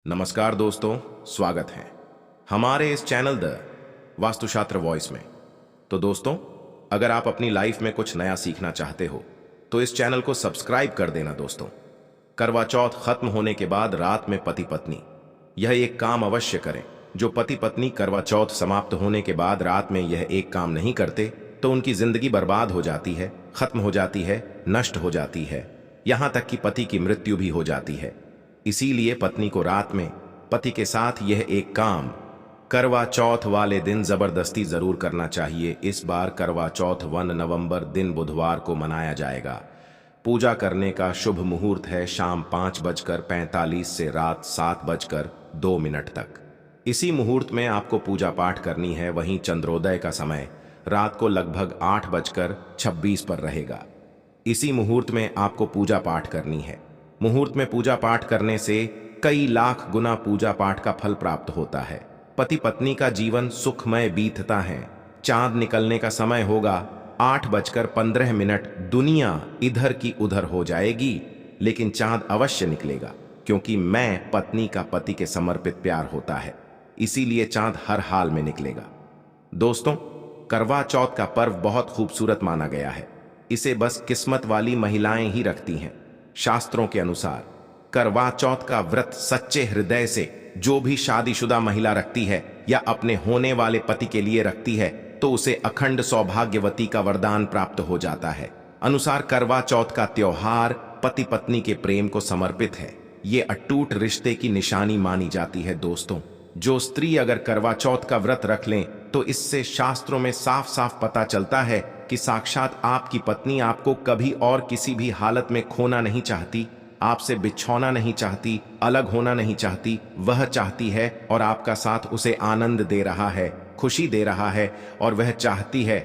नमस्कार दोस्तों, स्वागत है हमारे इस चैनल द वास्तुशास्त्र वॉइस में। तो दोस्तों, अगर आप अपनी लाइफ में कुछ नया सीखना चाहते हो तो इस चैनल को सब्सक्राइब कर देना दोस्तों। करवा चौथ खत्म होने के बाद रात में पति पत्नी यह एक काम अवश्य करें। जो पति पत्नी करवा चौथ समाप्त होने के बाद रात में यह एक काम नहीं करते तो उनकी जिंदगी बर्बाद हो जाती है, खत्म हो जाती है, नष्ट हो जाती है, यहां तक कि पति की मृत्यु भी हो जाती है। इसीलिए पत्नी को रात में पति के साथ यह एक काम करवा चौथ वाले दिन जबरदस्ती जरूर करना चाहिए। इस बार करवा चौथ 1 नवंबर दिन बुधवार को मनाया जाएगा। पूजा करने का शुभ मुहूर्त है शाम 5:45 से रात 7:02 तक। इसी मुहूर्त में आपको पूजा पाठ करनी है। वहीं चंद्रोदय का समय रात को लगभग 8:26 पर रहेगा। इसी मुहूर्त में आपको पूजा पाठ करनी है। मुहूर्त में पूजा पाठ करने से कई लाख गुना पूजा पाठ का फल प्राप्त होता है। पति पत्नी का जीवन सुखमय बीतता है। चांद निकलने का समय होगा 8:15। दुनिया इधर की उधर हो जाएगी, लेकिन चांद अवश्य निकलेगा, क्योंकि मैं पत्नी का पति के समर्पित प्यार होता है। इसीलिए चांद हर हाल में निकलेगा। दोस्तों, करवा चौथ का पर्व बहुत खूबसूरत माना गया है। इसे बस किस्मत वाली महिलाएं ही रखती हैं। शास्त्रों के अनुसार करवा चौथ का व्रत सच्चे हृदय से जो भी शादीशुदा महिला रखती है या अपने होने वाले पति के लिए रखती है तो उसे अखंड सौभाग्यवती का वरदान प्राप्त हो जाता है। अनुसार करवा चौथ का त्योहार पति पत्नी के प्रेम को समर्पित है। ये अटूट रिश्ते की निशानी मानी जाती है। दोस्तों, जो स्त्री अगर करवा चौथ का व्रत रख लें तो इससे शास्त्रों में साफ साफ पता चलता है कि साक्षात आपकी पत्नी आपको कभी और किसी भी हालत में खोना नहीं चाहती, आपसे बिछौना नहीं चाहती, अलग होना नहीं चाहती। वह चाहती है और आपका साथ उसे आनंद दे रहा है, खुशी दे रहा है, और वह चाहती है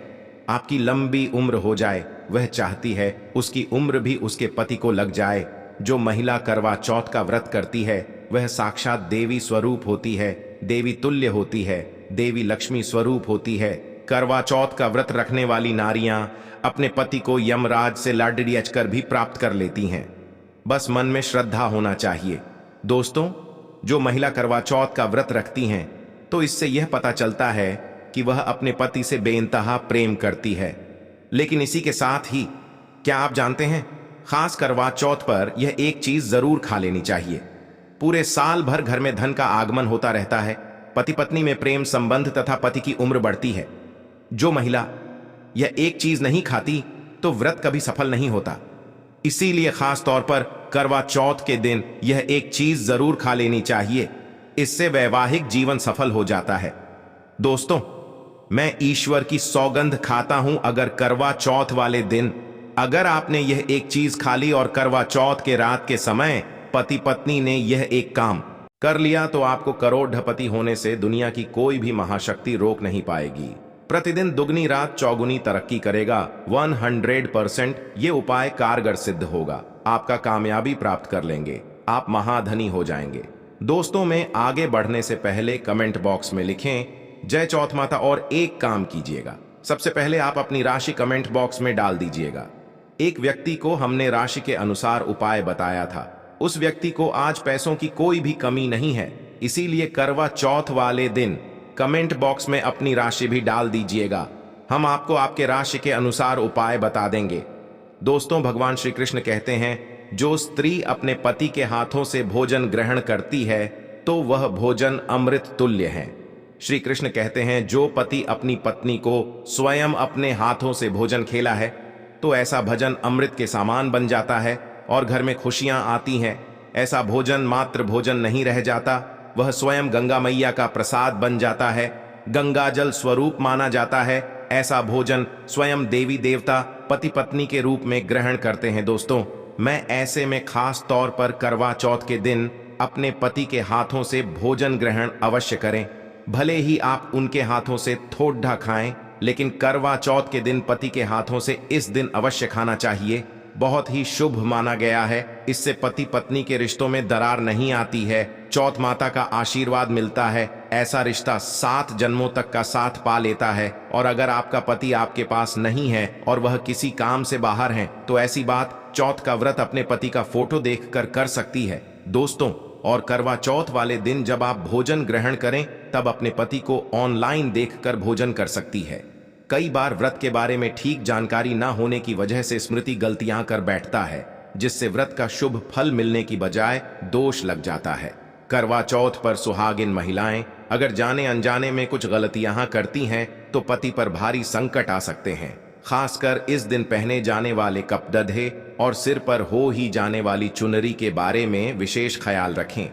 आपकी लंबी उम्र हो जाए। वह चाहती है उसकी उम्र भी उसके पति को लग जाए। जो महिला करवा चौथ का व्रत करती है वह साक्षात देवी स्वरूप होती है, देवी तुल्य होती है, देवी लक्ष्मी स्वरूप होती है। करवा चौथ का व्रत रखने वाली नारियां अपने पति को यमराज से लाडली अचकर भी प्राप्त कर लेती हैं। बस मन में श्रद्धा होना चाहिए। दोस्तों, जो महिला करवा चौथ का व्रत रखती हैं तो इससे यह पता चलता है कि वह अपने पति से बेइंतहा प्रेम करती है। लेकिन इसी के साथ ही क्या आप जानते हैं, खास करवा चौथ पर यह एक चीज जरूर खा लेनी चाहिए। पूरे साल भर घर में धन का आगमन होता रहता है। पति पत्नी में प्रेम संबंध तथा पति की उम्र बढ़ती है। जो महिला यह एक चीज नहीं खाती तो व्रत कभी सफल नहीं होता। इसीलिए खास तौर पर करवा चौथ के दिन यह एक चीज जरूर खा लेनी चाहिए। इससे वैवाहिक जीवन सफल हो जाता है। दोस्तों, मैं ईश्वर की सौगंध खाता हूं, अगर करवा चौथ वाले दिन अगर आपने यह एक चीज खा ली और करवा चौथ के रात के समय पति पत्नी ने यह एक काम कर लिया तो आपको करोड़पति होने से दुनिया की कोई भी महाशक्ति रोक नहीं पाएगी। प्रतिदिन दुगनी रात चौगुनी तरक्की करेगा। 100% ये उपाय कारगर सिद्ध होगा। आपका कामयाबी प्राप्त कर लेंगे, आप महाधनी हो जाएंगे। दोस्तों, में आगे बढ़ने से पहले कमेंट बॉक्स में लिखें जय चौथ माता और एक काम कीजिएगा। सबसे पहले आप अपनी राशि कमेंट बॉक्स में डाल दीजिएगा। एक व्यक्ति को हमने राशि के अनुसार उपाय बताया था। उस व्यक्ति को आज पैसों की कोई भी कमी नहीं है। इसीलिए करवा चौथ वाले दिन कमेंट बॉक्स में अपनी राशि भी डाल दीजिएगा। हम आपको आपके राशि के अनुसार उपाय बता देंगे। दोस्तों, भगवान श्री कृष्ण कहते हैं, जो स्त्री अपने पति के हाथों से भोजन ग्रहण करती है तो वह भोजन अमृत तुल्य है। श्री कृष्ण कहते हैं, जो पति अपनी पत्नी को स्वयं अपने हाथों से भोजन खेला है तो ऐसा भोजन अमृत के समान बन जाता है और घर में खुशियां आती हैं। ऐसा भोजन मात्र भोजन नहीं रह जाता, वह स्वयं गंगा मैया का प्रसाद बन जाता है, गंगा जल स्वरूप माना जाता है। ऐसा भोजन स्वयं देवी देवता पति पत्नी के रूप में ग्रहण करते हैं। दोस्तों, मैं ऐसे में खास तौर पर करवा चौथ के दिन अपने पति के हाथों से भोजन ग्रहण अवश्य करें। भले ही आप उनके हाथों से थोड़ा खाएं, लेकिन करवा चौथ के दिन पति के हाथों से इस दिन अवश्य खाना चाहिए। बहुत ही शुभ माना गया है। इससे पति पत्नी के रिश्तों में दरार नहीं आती है। चौथ माता का आशीर्वाद मिलता है। ऐसा रिश्ता 7 जन्मों तक का साथ पा लेता है। और अगर आपका पति आपके पास नहीं है और वह किसी काम से बाहर हैं तो ऐसी बात चौथ का व्रत अपने पति का फोटो देखकर कर सकती है। दोस्तों, और करवा चौथ वाले दिन जब आप भोजन ग्रहण करें तब अपने पति को ऑनलाइन देखकर भोजन कर सकती है। कई बार व्रत के बारे में ठीक जानकारी ना होने की वजह से स्मृति गलतियां कर बैठता है, जिससे व्रत का शुभ फल मिलने की बजाय दोष लग जाता है। करवा चौथ पर सुहागिन महिलाएं अगर जाने अनजाने में कुछ गलतियां करती हैं तो पति पर भारी संकट आ सकते हैं। खासकर इस दिन पहने जाने वाले कपड़े और सिर पर हो ही जाने वाली चुनरी के बारे में विशेष ख्याल रखें।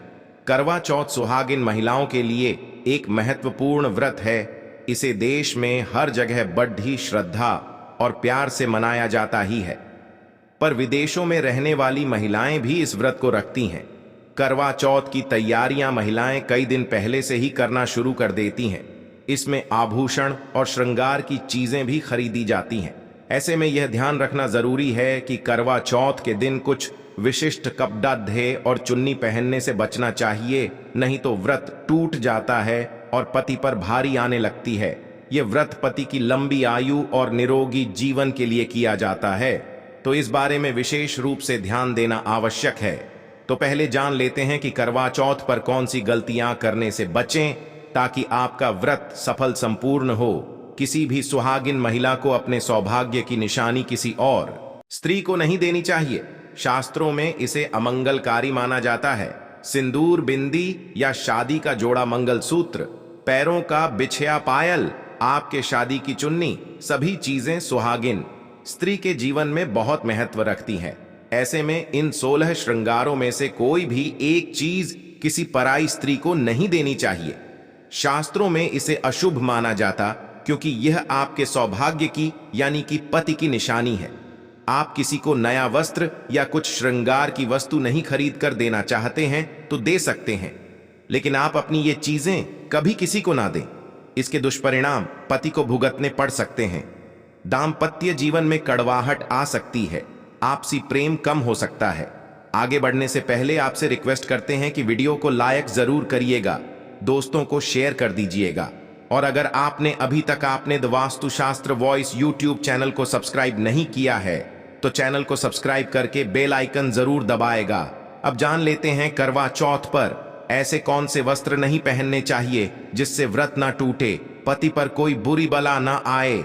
करवा चौथ सुहागिन महिलाओं के लिए एक महत्वपूर्ण व्रत है। इसे देश में हर जगह बड़ी श्रद्धा और प्यार से मनाया जाता ही है, पर विदेशों में रहने वाली महिलाएं भी इस व्रत को रखती हैं। करवा चौथ की तैयारियां महिलाएं कई दिन पहले से ही करना शुरू कर देती हैं। इसमें आभूषण और श्रृंगार की चीजें भी खरीदी जाती हैं। ऐसे में यह ध्यान रखना जरूरी है कि करवा चौथ के दिन कुछ विशिष्ट कपड़े और चुन्नी पहनने से बचना चाहिए, नहीं तो व्रत टूट जाता है और पति पर भारी आने लगती है। यह व्रत पति की लंबी आयु और निरोगी जीवन के लिए किया जाता है, तो इस बारे में विशेष रूप से ध्यान देना आवश्यक है। तो पहले जान लेते हैं कि करवा चौथ पर कौन सी गलतियां करने से बचें ताकि आपका व्रत सफल संपूर्ण हो। किसी भी सुहागिन महिला को अपने सौभाग्य की निशानी किसी और स्त्री को नहीं देनी चाहिए। शास्त्रों में इसे अमंगलकारी माना जाता है। सिंदूर, बिंदी या शादी का जोड़ा मंगलसूत्र, पैरों का बिछिया पायल, आपके शादी की चुन्नी, सभी चीजें सुहागिन स्त्री के जीवन में बहुत महत्व रखती हैं। ऐसे में इन 16 श्रृंगारों में से कोई भी एक चीज किसी पराई स्त्री को नहीं देनी चाहिए। शास्त्रों में इसे अशुभ माना जाता क्योंकि यह आपके सौभाग्य की यानी कि पति की निशानी है। आप किसी को नया वस्त्र या कुछ श्रृंगार की वस्तु नहीं खरीद कर देना चाहते हैं तो दे सकते हैं, लेकिन आप अपनी ये चीजें कभी किसी को ना दें। इसके दुष्परिणाम पति को भुगतने पड़ सकते हैं। दाम्पत्य जीवन में कड़वाहट आ सकती है, आपसी प्रेम कम हो सकता है। आगे बढ़ने से पहले आपसे रिक्वेस्ट करते हैं कि वीडियो को लाइक जरूर करिएगा, दोस्तों को शेयर कर दीजिएगा, और अगर आपने अभी तक आपने the Vastushastra voice YouTube channel को सब्सक्राइब नहीं किया है तो चैनल को सब्सक्राइब करके बेल आइकन जरूर दबाएगा। अब जान लेते हैं करवा चौथ पर ऐसे कौन से वस्त्र नहीं पहनने चाहिए जिससे व्रत ना टूटे, पति पर कोई बुरी बला ना आए।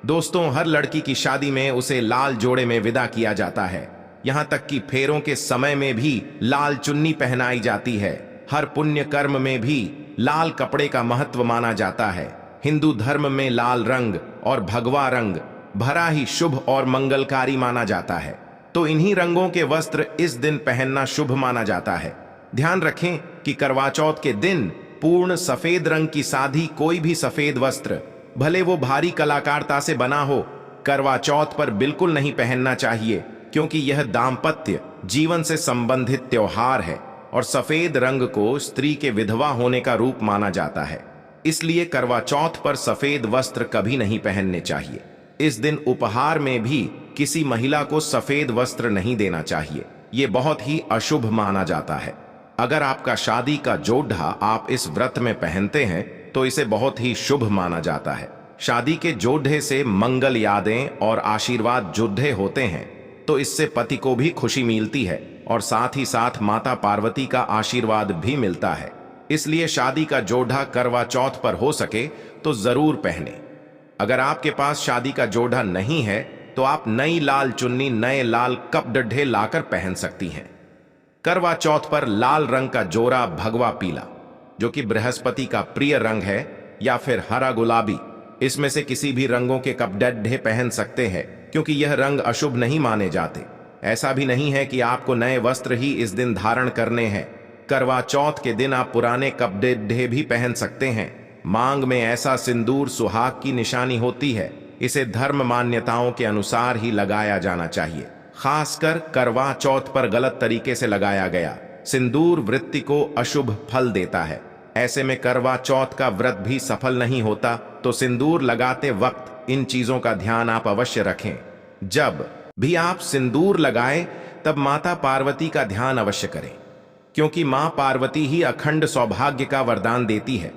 दोस्तों, हर लड़की की शादी में उसे लाल जोड़े में विदा किया जाता है। यहां तक कि फेरों के समय में भी लाल चुन्नी पहनाई जाती है। हर पुण्य कर्म में भी लाल कपड़े का महत्व माना जाता है। हिंदू धर्म में लाल रंग और भगवा रंग भरा ही शुभ और मंगलकारी माना जाता है, तो इन्हीं रंगों के वस्त्र इस दिन पहनना शुभ माना जाता है। ध्यान रखें कि करवा चौथ के दिन पूर्ण सफेद रंग की साधी कोई भी सफेद वस्त्र, भले वो भारी कलाकारता से बना हो, करवा चौथ पर बिल्कुल नहीं पहनना चाहिए, क्योंकि यह दाम्पत्य जीवन से संबंधित त्योहार है और सफेद रंग को स्त्री के विधवा होने का रूप माना जाता है। इसलिए करवा चौथ पर सफेद वस्त्र कभी नहीं पहनने चाहिए। इस दिन उपहार में भी किसी महिला को सफेद वस्त्र नहीं देना चाहिए, ये बहुत ही अशुभ माना जाता है। अगर आपका शादी का जोड़ा आप इस व्रत में पहनते हैं तो इसे बहुत ही शुभ माना जाता है। शादी के जोड़े से मंगल यादें और आशीर्वाद जुड़े होते हैं, तो इससे पति को भी खुशी मिलती है और साथ ही साथ माता पार्वती का आशीर्वाद भी मिलता है। इसलिए शादी का जोड़ा करवा चौथ पर हो सके तो जरूर पहने। अगर आपके पास शादी का जोड़ा नहीं है तो आप नई लाल चुन्नी, नए लाल कपड़े लाकर पहन सकती हैं। करवा चौथ पर लाल रंग का जोड़ा, भगवा पीला जो कि बृहस्पति का प्रिय रंग है, या फिर हरा गुलाबी, इसमें से किसी भी रंगों के कपड़े पहन सकते हैं, क्योंकि यह रंग अशुभ नहीं माने जाते। ऐसा भी नहीं है कि आपको नए वस्त्र ही इस दिन धारण करने हैं। करवा चौथ के दिन आप पुराने कपड़े भी पहन सकते हैं। मांग में ऐसा सिंदूर सुहाग की निशानी होती है, इसे धर्म मान्यताओं के अनुसार ही लगाया जाना चाहिए। खासकर करवा चौथ पर गलत तरीके से लगाया गया सिंदूर वृत्ति को अशुभ फल देता है। ऐसे में करवा चौथ का व्रत भी सफल नहीं होता, तो सिंदूर लगाते वक्त इन चीजों का ध्यान आप अवश्य रखें। जब भी आप सिंदूर लगाएं तब माता पार्वती का ध्यान अवश्य करें, क्योंकि मां पार्वती ही अखंड सौभाग्य का वरदान देती है।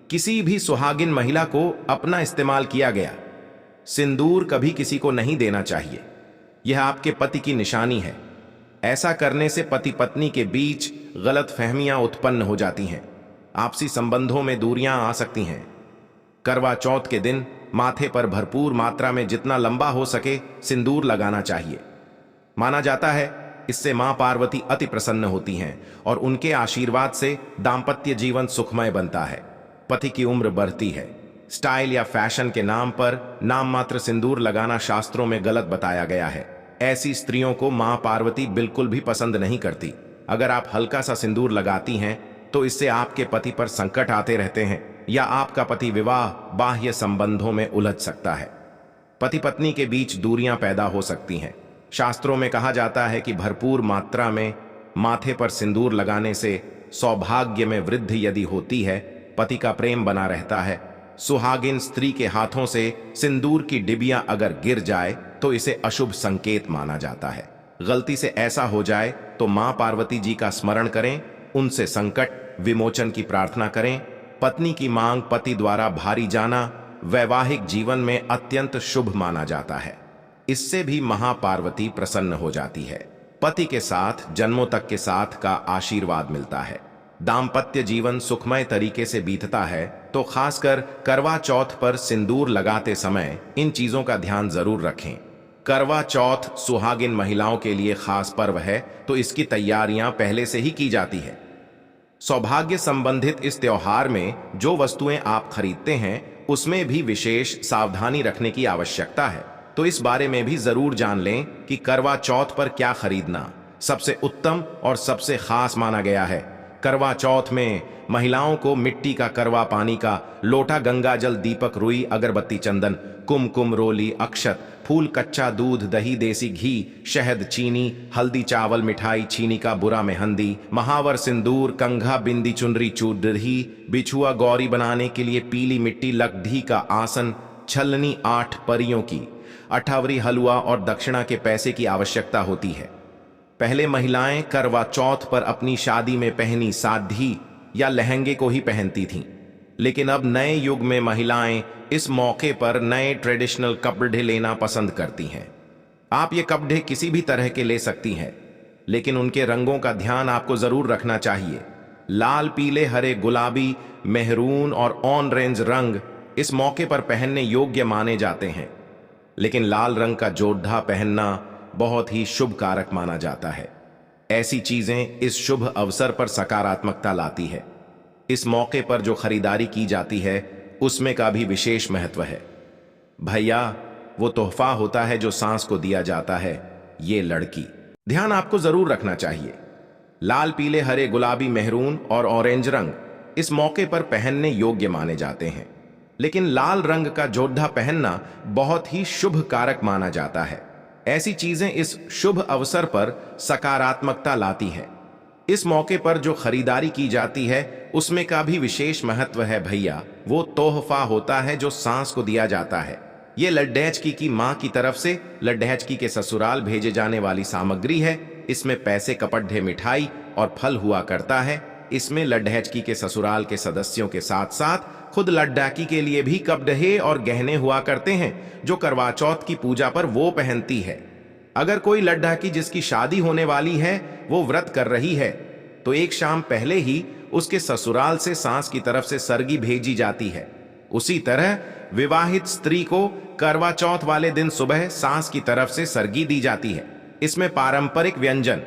किसी भी सुहागिन महिला को अपना इस्तेमाल किया गया सिंदूर कभी किसी को नहीं देना चाहिए। यह आपके पति की निशानी है। ऐसा करने से पति पत्नी के बीच गलत फहमियां उत्पन्न हो जाती हैं, आपसी संबंधों में दूरियां आ सकती हैं। करवा चौथ के दिन माथे पर भरपूर मात्रा में जितना लंबा हो सके सिंदूर लगाना चाहिए। माना जाता है इससे मां पार्वती अति प्रसन्न होती हैं और उनके आशीर्वाद से दांपत्य जीवन सुखमय बनता है, पति की उम्र बढ़ती है। स्टाइल या फैशन के नाम पर नाम मात्र सिंदूर लगाना शास्त्रों में गलत बताया गया है। ऐसी स्त्रियों को मां पार्वती बिल्कुल भी पसंद नहीं करती। अगर आप हल्का सा सिंदूर लगाती हैं तो इससे आपके पति पर संकट आते रहते हैं या आपका पति विवाह बाह्य संबंधों में उलझ सकता है। पति पत्नी के बीच दूरियां पैदा हो सकती हैं। शास्त्रों में कहा जाता है कि भरपूर मात्रा में माथे पर सिंदूर लगाने से सौभाग्य में वृद्धि यदि होती है, पति का प्रेम बना रहता है। सुहागिन स्त्री के हाथों से सिंदूर की डिबिया अगर गिर जाए तो इसे अशुभ संकेत माना जाता है। गलती से ऐसा हो जाए तो मां पार्वती जी का स्मरण करें, उनसे संकट विमोचन की प्रार्थना करें। पत्नी की मांग पति द्वारा भारी जाना वैवाहिक जीवन में अत्यंत शुभ माना जाता है। इससे भी महापार्वती प्रसन्न हो जाती है। पति के साथ जन्मों तक के साथ का आशीर्वाद मिलता है। दांपत्य जीवन सुखमय तरीके से बीतता है। तो खासकर करवा चौथ पर सिंदूर लगाते समय इन चीजों का ध्यान जरूर रखें। करवा चौथ सुहागिन महिलाओं के लिए खास पर्व है, तो इसकी तैयारियां पहले से ही की जाती है। सौभाग्य संबंधित इस त्योहार में जो वस्तुएं आप खरीदते हैं उसमें भी विशेष सावधानी रखने की आवश्यकता है। तो इस बारे में भी जरूर जान लें कि करवा चौथ पर क्या खरीदना सबसे उत्तम और सबसे खास माना गया है। करवा चौथ में महिलाओं को मिट्टी का करवा पानी का लोटा, गंगा जल, दीपक, रुई, अगरबत्ती, चंदन, कुमकुम, रोली, अक्षत, फूल, कच्चा दूध, दही, देसी घी, शहद, चीनी, हल्दी, चावल, मिठाई, चीनी का बुरा, मेहंदी, महावर, सिंदूर, कंघा, बिंदी, चुनरी, चूडरही, बिछुआ, गौरी बनाने के लिए पीली मिट्टी, लकड़ी का आसन, छलनी, 8 परियों की, अठावरी, हलवा और दक्षिणा के पैसे की आवश्यकता होती है। पहले महिलाएं करवा चौथ पर अपनी शादी में पहनी साधी या लहंगे को ही पहनती थीं, लेकिन अब नए युग में महिलाएं इस मौके पर नए ट्रेडिशनल कपड़े लेना पसंद करती हैं। आप ये कपड़े किसी भी तरह के ले सकती हैं, लेकिन उनके रंगों का ध्यान आपको जरूर रखना चाहिए। लाल, पीले, हरे, गुलाबी, मेहरून और ऑरेंज रंग इस मौके पर पहनने योग्य माने जाते हैं, लेकिन लाल रंग का जोड़ा पहनना बहुत ही शुभ कारक माना जाता है। ऐसी चीजें इस शुभ अवसर पर सकारात्मकता लाती है। इस मौके पर जो खरीदारी की जाती है उसमें का भी विशेष महत्व है। भैया, वो तोहफा होता है जो सांस को दिया जाता है, ये लड़की। ध्यान आपको जरूर रखना चाहिए। लाल, पीले, हरे, गुलाबी, मेहरून और ऑरेंज रंग इस मौके पर पहनने योग्य माने जाते हैं, लेकिन लाल रंग का जोड़ा पहनना बहुत ही शुभ कारक माना जाता है। ऐसी चीजें इस शुभ अवसर पर सकारात्मकता लाती हैं। इस मौके पर जो खरीदारी की जाती है उसमें का भी विशेष महत्व है भैया। वो तोहफा होता है जो सांस को दिया जाता है। ये लड्ढैचकी की मां की तरफ से लड्ढैचकी के ससुराल भेजे जाने वाली सामग्री है। इसमें पैसे, कपड़े, मिठाई और फल हुआ करता है। इसमें लड्ढैचकी के ससुराल के सदस्यों के साथ साथ खुद लड्ढाकी के लिए भी कपड़े और गहने हुआ करते हैं जो करवा चौथ की पूजा पर वो पहनती है। अगर कोई लड्ढाकी जिसकी शादी होने वाली है वो व्रत कर रही है तो एक शाम पहले ही उसके ससुराल से सास की तरफ से सरगी भेजी जाती है। उसी तरह विवाहित स्त्री को करवा चौथ वाले दिन सुबह सास की तरफ से सरगी दी जाती है। इसमें पारंपरिक व्यंजन,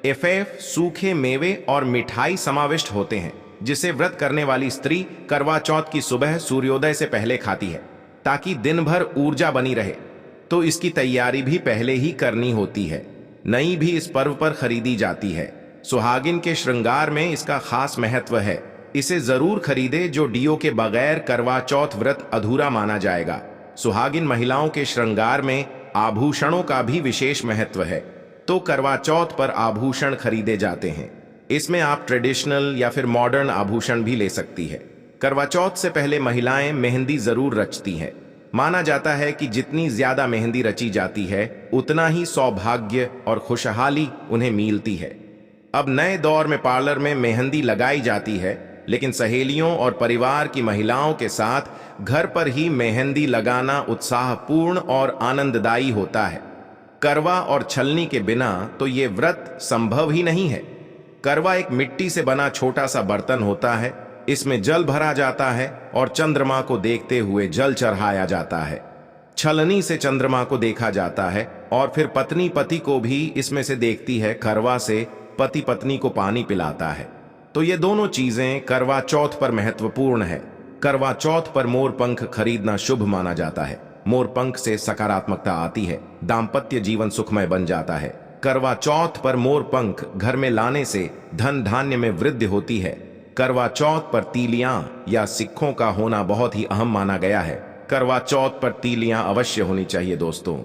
एफएफ, सूखे मेवे और मिठाई समाविष्ट होते हैं, जिसे व्रत करने वाली स्त्री करवा चौथ की सुबह सूर्योदय से पहले खाती है ताकि दिन भर ऊर्जा बनी रहे। तो इसकी तैयारी भी पहले ही करनी होती है। नई भी इस पर्व पर खरीदी जाती है। सुहागिन के श्रृंगार में इसका खास महत्व है। इसे जरूर खरीदे, जो डीओ के बगैर करवा चौथ व्रत अधूरा माना जाएगा। सुहागिन महिलाओं के श्रृंगार में आभूषणों का भी विशेष महत्व है, तो करवा चौथ पर आभूषण खरीदे जाते हैं। इसमें आप ट्रेडिशनल या फिर मॉडर्न आभूषण भी ले सकती है। करवा चौथ से पहले महिलाएं मेहंदी जरूर रचती हैं। माना जाता है कि जितनी ज्यादा मेहंदी रची जाती है उतना ही सौभाग्य और खुशहाली उन्हें मिलती है। अब नए दौर में पार्लर में मेहंदी लगाई जाती है, लेकिन सहेलियों और परिवार की महिलाओं के साथ घर पर ही मेहंदी लगाना उत्साहपूर्ण और आनंददायी होता है। करवा और छलनी के बिना तो ये व्रत संभव ही नहीं है। करवा एक मिट्टी से बना छोटा सा बर्तन होता है। इसमें जल भरा जाता है और चंद्रमा को देखते हुए जल चढ़ाया जाता है। छलनी से चंद्रमा को देखा जाता है और फिर पत्नी पति को भी इसमें से देखती है। करवा से पति पत्नी को पानी पिलाता है। तो ये दोनों चीजें करवा चौथ पर महत्वपूर्ण है। करवा चौथ पर मोर पंख खरीदना शुभ माना जाता है। मोर पंख से सकारात्मकता आती है, दाम्पत्य जीवन सुखमय बन जाता है। करवा चौथ पर मोर पंख घर में लाने से धन धान्य में वृद्धि होती है। करवा चौथ पर तीलियां या सिक्कों का होना बहुत ही अहम माना गया है। करवा चौथ पर तीलियां अवश्य होनी चाहिए। दोस्तों,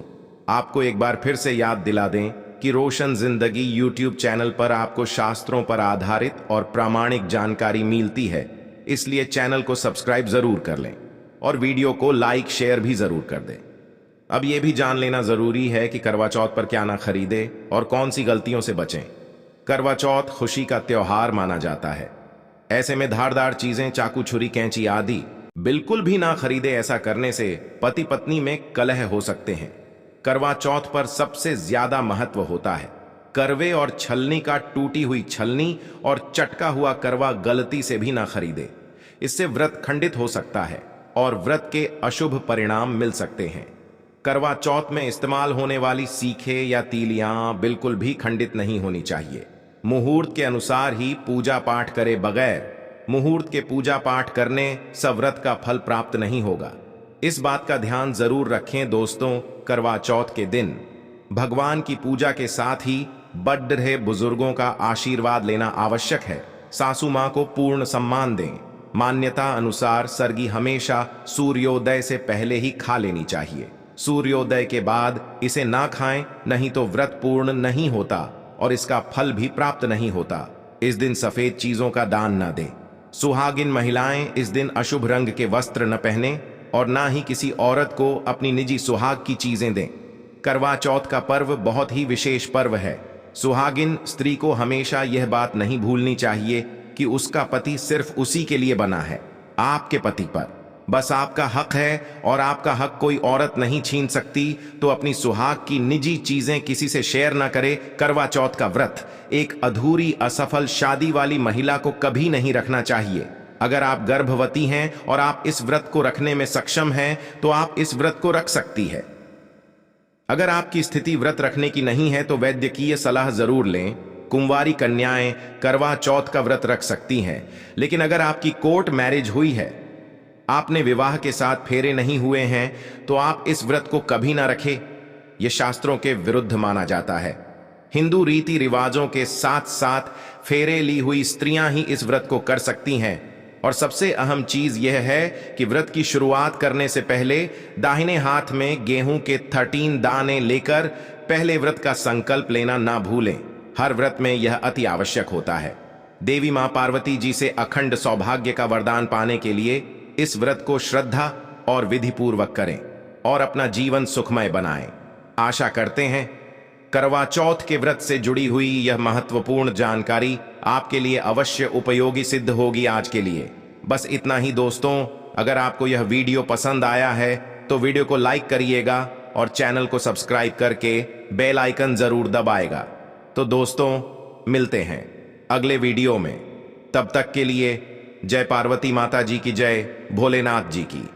आपको एक बार फिर से याद दिला दें कि रोशन जिंदगी यूट्यूब चैनल पर आपको शास्त्रों पर आधारित और प्रामाणिक जानकारी मिलती है, इसलिए चैनल को सब्सक्राइब जरूर कर लें और वीडियो को लाइक शेयर भी जरूर कर दें। अब यह भी जान लेना जरूरी है कि करवा चौथ पर क्या ना खरीदे और कौन सी गलतियों से बचें। करवा चौथ खुशी का त्योहार माना जाता है। ऐसे में धारदार चीजें, चाकू, छुरी, कैंची आदि बिल्कुल भी ना खरीदे। ऐसा करने से पति पत्नी में कलह हो सकते हैं। करवा चौथ पर सबसे ज्यादा महत्व होता है करवे और छलनी का। टूटी हुई छलनी और चटका हुआ करवा गलती से भी ना खरीदे। इससे व्रत खंडित हो सकता है और व्रत के अशुभ परिणाम मिल सकते हैं। करवा चौथ में इस्तेमाल होने वाली सीखे या तीलियां बिल्कुल भी खंडित नहीं होनी चाहिए। मुहूर्त के अनुसार ही पूजा पाठ करे बगैर मुहूर्त के पूजा पाठ करने से व्रत का फल प्राप्त नहीं होगा। इस बात का ध्यान जरूर रखें दोस्तों। करवा चौथ के दिन भगवान की पूजा के साथ ही बड़े रहे बुजुर्गों का आशीर्वाद लेना आवश्यक है। सासू मां को पूर्ण सम्मान दें। मान्यता अनुसार सरगी हमेशा सूर्योदय से पहले ही खा लेनी चाहिए। सूर्योदय के बाद इसे ना खाएं, नहीं तो व्रत पूर्ण नहीं होता और इसका फल भी प्राप्त नहीं होता। इस दिन सफेद चीजों का दान न दें। सुहागिन महिलाएं इस दिन अशुभ रंग के वस्त्र न पहने और ना ही किसी औरत को अपनी निजी सुहाग की चीजें दें। करवा चौथ का पर्व बहुत ही विशेष पर्व है। सुहागिन स्त्री को हमेशा यह बात नहीं भूलनी चाहिए कि उसका पति सिर्फ उसी के लिए बना है, आपके पति पर बस आपका हक है और आपका हक कोई औरत नहीं छीन सकती। तो अपनी सुहाग की निजी चीजें किसी से शेयर ना करे। करवा चौथ का व्रत एक अधूरी असफल शादी वाली महिला को कभी नहीं रखना चाहिए। अगर आप गर्भवती हैं और आप इस व्रत को रखने में सक्षम हैं तो आप इस व्रत को रख सकती है। अगर आपकी स्थिति व्रत रखने की नहीं है तो वैद्यकीय सलाह जरूर लें। कुंवारी कन्याएं करवा चौथ का व्रत रख सकती हैं, लेकिन अगर आपकी कोर्ट मैरिज हुई है, आपने विवाह के साथ फेरे नहीं हुए हैं, तो आप इस व्रत को कभी ना रखें। यह शास्त्रों के विरुद्ध माना जाता है। हिंदू रीति रिवाजों के साथ साथ फेरे ली हुई स्त्रियां ही इस व्रत को कर सकती हैं। और सबसे अहम चीज यह है कि व्रत की शुरुआत करने से पहले दाहिने हाथ में गेहूं के 13 दाने लेकर पहले व्रत का संकल्प लेना ना भूलें। हर व्रत में यह अति आवश्यक होता है। देवी मां पार्वती जी से अखंड सौभाग्य का वरदान पाने के लिए इस व्रत को श्रद्धा और विधि पूर्वक करें और अपना जीवन सुखमय बनाएं। आशा करते हैं करवा चौथ के व्रत से जुड़ी हुई यह महत्वपूर्ण जानकारी आपके लिए अवश्य उपयोगी सिद्ध होगी। आज के लिए बस इतना ही दोस्तों। अगर आपको यह वीडियो पसंद आया है तो वीडियो को लाइक करिएगा और चैनल को सब्सक्राइब करके बेल आइकन जरूर दबाएगा। तो दोस्तों, मिलते हैं अगले वीडियो में। तब तक के लिए जय पार्वती माता जी की जय, भोलेनाथ जी की।